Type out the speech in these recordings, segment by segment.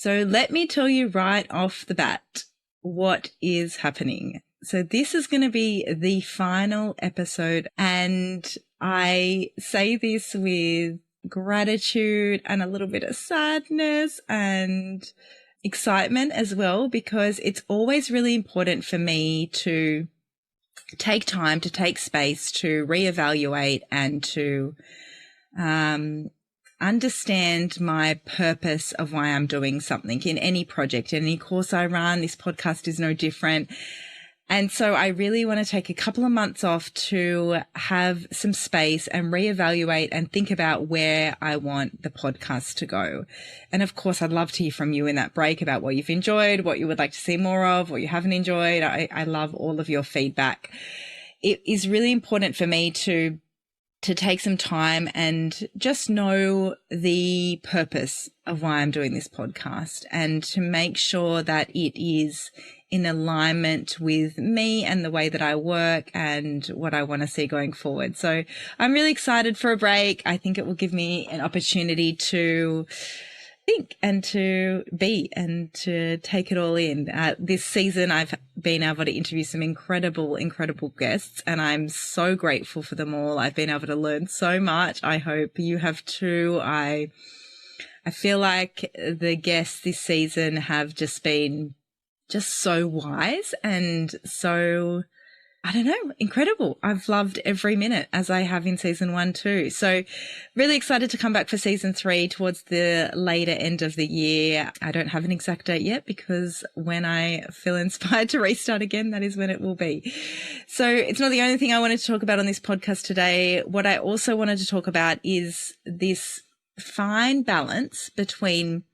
So let me tell you right off the bat what is happening. So this is going to be the final episode, and I say this with gratitude and a little bit of sadness and excitement as well, because it's always really important for me to take time, to take space, to reevaluate and to understand my purpose of why I'm doing something in any project, in any course I run. This podcast is no different. And so I really want to take a couple of months off to have some space and reevaluate and think about where I want the podcast to go. And of course, I'd love to hear from you in that break about what you've enjoyed, what you would like to see more of, what you haven't enjoyed. I love all of your feedback. It is really important for me to take some time and just know the purpose of why I'm doing this podcast, and to make sure that it is in alignment with me and the way that I work and what I want to see going forward. So I'm really excited for a break. I think it will give me an opportunity to think and to be and to take it all in. This season, I've been able to interview some incredible guests, and I'm so grateful for them all. I've been able to learn so much. I hope you have too. I feel like the guests this season have just been so wise and so, I don't know, incredible. I've loved every minute, as I have in season 1 too. So really excited to come back for season 3 towards the later end of the year. I don't have an exact date yet, because when I feel inspired to restart again, that is when it will be. So it's not the only thing I wanted to talk about on this podcast today. What I also wanted to talk about is this fine balance between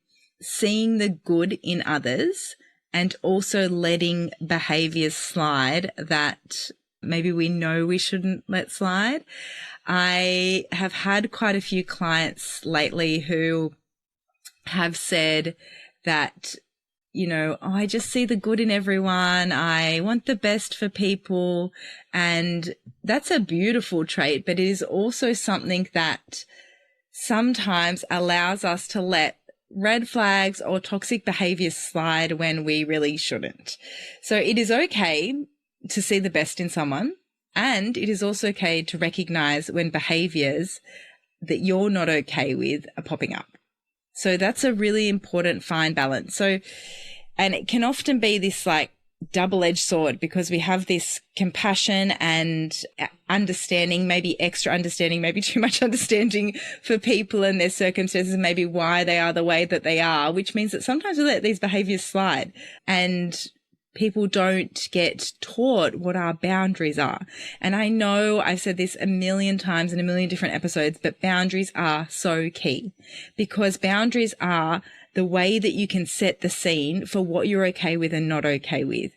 seeing the good in others and also letting behaviors slide that maybe we know we shouldn't let slide. I have had quite a few clients lately who have said that, I just see the good in everyone. I want the best for people. And that's a beautiful trait, but it is also something that sometimes allows us to let red flags or toxic behaviors slide when we really shouldn't. So it is okay to see the best in someone, and it is also okay to recognize when behaviors that you're not okay with are popping up. So that's a really important fine balance. So, and it can often be this like double-edged sword, because we have this compassion and understanding, maybe extra understanding, maybe too much understanding for people and their circumstances, and maybe why they are the way that they are, which means that sometimes we let these behaviors slide, and people don't get taught what our boundaries are. And I know I've said this a million times in a million different episodes, but boundaries are so key, because boundaries are the way that you can set the scene for what you're okay with and not okay with.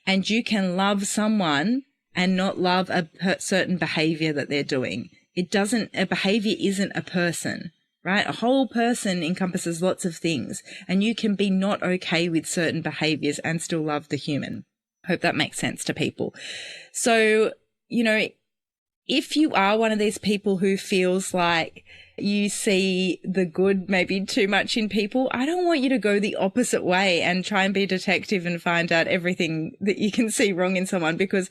And you can love someone and not love a certain behavior that they're doing. A behavior isn't a person, right? A whole person encompasses lots of things, and you can be not okay with certain behaviors and still love the human. Hope that makes sense to people. So, if you are one of these people who feels like you see the good maybe too much in people, I don't want you to go the opposite way and try and be a detective and find out everything that you can see wrong in someone, because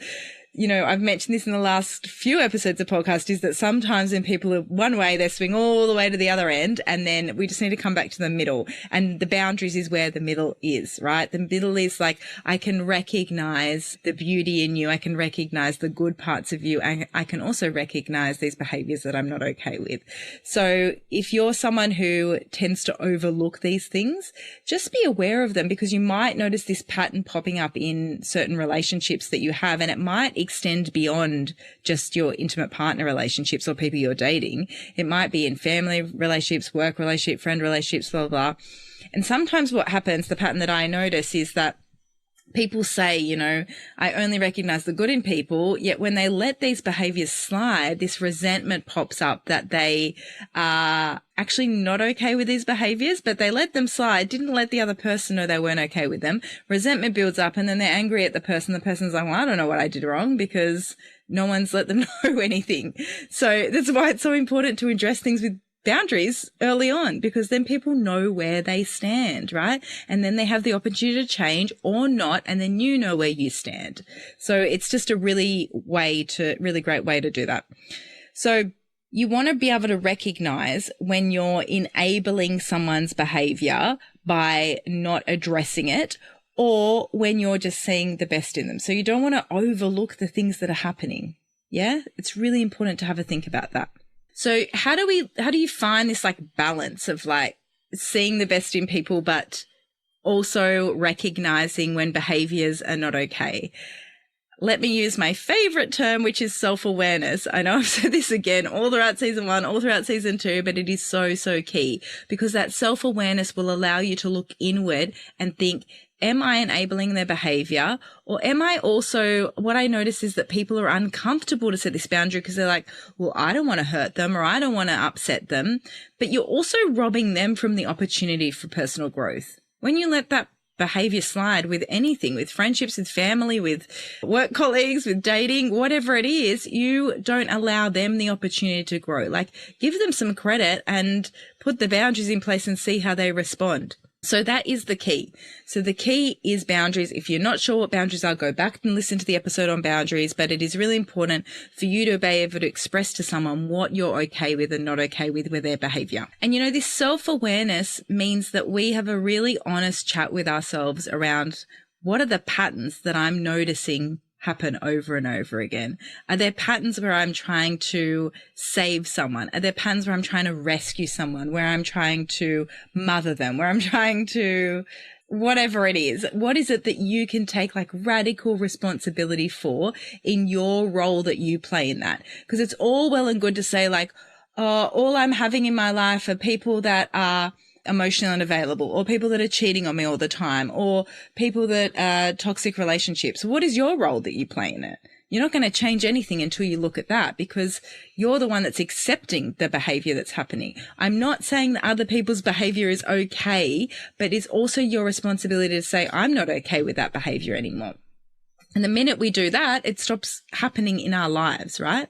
I've mentioned this in the last few episodes of podcast, is that sometimes when people are one way, they swing all the way to the other end, and then we just need to come back to the middle. And the boundaries is where the middle is, right? The middle is like, I can recognize the beauty in you. I can recognize the good parts of you. I can also recognize these behaviors that I'm not okay with. So if you're someone who tends to overlook these things, just be aware of them, because you might notice this pattern popping up in certain relationships that you have, and it might extend beyond just your intimate partner relationships or people you're dating. It might be in family relationships, work relationship, friend relationships, blah, blah, blah. And sometimes what happens, the pattern that I notice, is that people say, I only recognize the good in people, yet when they let these behaviors slide, this resentment pops up that they are actually not okay with these behaviors, but they let them slide, didn't let the other person know they weren't okay with them. Resentment builds up, and then they're angry at the person. The person's like, well, I don't know what I did wrong, because no one's let them know anything. So that's why it's so important to address things with boundaries early on, because then people know where they stand, right? And then they have the opportunity to change or not, and then you know where you stand. So it's just a really great way to do that. So you want to be able to recognize when you're enabling someone's behavior by not addressing it, or when you're just seeing the best in them. So you don't want to overlook the things that are happening. Yeah, it's really important to have a think about that. So how do you find this like balance of like seeing the best in people, but also recognizing when behaviors are not okay? Let me use my favorite term, which is self-awareness. I know I've said this again all throughout season 1, all throughout season 2, but it is so, so key, because that self-awareness will allow you to look inward and think, am I enabling their behavior? Or am I also, what I notice is that people are uncomfortable to set this boundary because they're like, well, I don't want to hurt them, or I don't want to upset them. But you're also robbing them from the opportunity for personal growth. When you let that behavior slide with anything, with friendships, with family, with work colleagues, with dating, whatever it is, you don't allow them the opportunity to grow. Like, give them some credit and put the boundaries in place and see how they respond. So that is the key. So the key is boundaries. If you're not sure what boundaries are, go back and listen to the episode on boundaries, but it is really important for you to be able to express to someone what you're okay with and not okay with their behavior. And this self-awareness means that we have a really honest chat with ourselves around what are the patterns that I'm noticing happen over and over again. Are there patterns where I'm trying to save someone? Are there patterns where I'm trying to rescue someone, where I'm trying to mother them, where I'm trying to whatever it is? What is it that you can take like radical responsibility for in your role that you play in that? Because it's all well and good to say like, oh, all I'm having in my life are people that are emotionally unavailable, or people that are cheating on me all the time, or people that are toxic relationships. What is your role that you play in it? You're not going to change anything until you look at that, because you're the one that's accepting the behavior that's happening. I'm not saying that other people's behavior is okay, but it's also your responsibility to say, I'm not okay with that behavior anymore. And the minute we do that, it stops happening in our lives, right?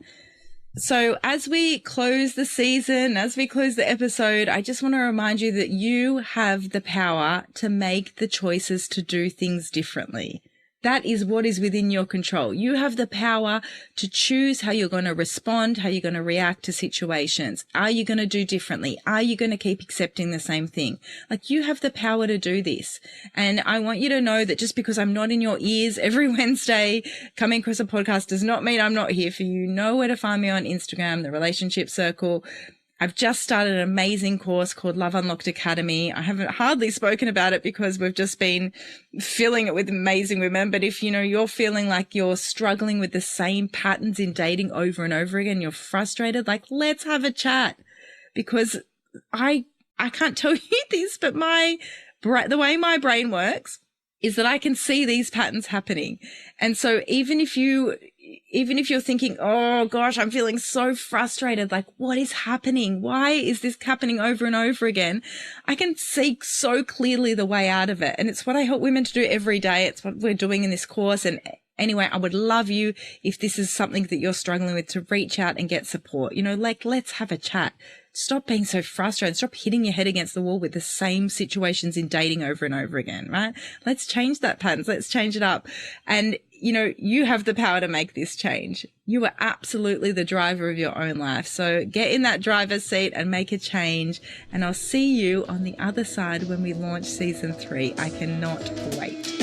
So as we close the season, as we close the episode, I just want to remind you that you have the power to make the choices to do things differently. That is what is within your control. You have the power to choose how you're going to respond, how you're going to react to situations. Are you going to do differently? Are you going to keep accepting the same thing? Like, you have the power to do this. And I want you to know that just because I'm not in your ears every Wednesday coming across a podcast does not mean I'm not here for you. You know where to find me on Instagram, The Relationship Circle. I've just started an amazing course called Love Unlocked Academy. I haven't hardly spoken about it because we've just been filling it with amazing women. But if, you're feeling like you're struggling with the same patterns in dating over and over again, you're frustrated, like, let's have a chat. Because I can't tell you this, but the way my brain works is that I can see these patterns happening. And so even if you're thinking, oh gosh, I'm feeling so frustrated, like, what is happening? Why is this happening over and over again? I can see so clearly the way out of it. And it's what I help women to do every day. It's what we're doing in this course. And anyway, I would love you, if this is something that you're struggling with, to reach out and get support. Let's have a chat. Stop being so frustrated. Stop hitting your head against the wall with the same situations in dating over and over again, right? Let's change that patterns. Let's change it up. And, you have the power to make this change. You are absolutely the driver of your own life. So get in that driver's seat and make a change. And I'll see you on the other side when we launch season 3. I cannot wait.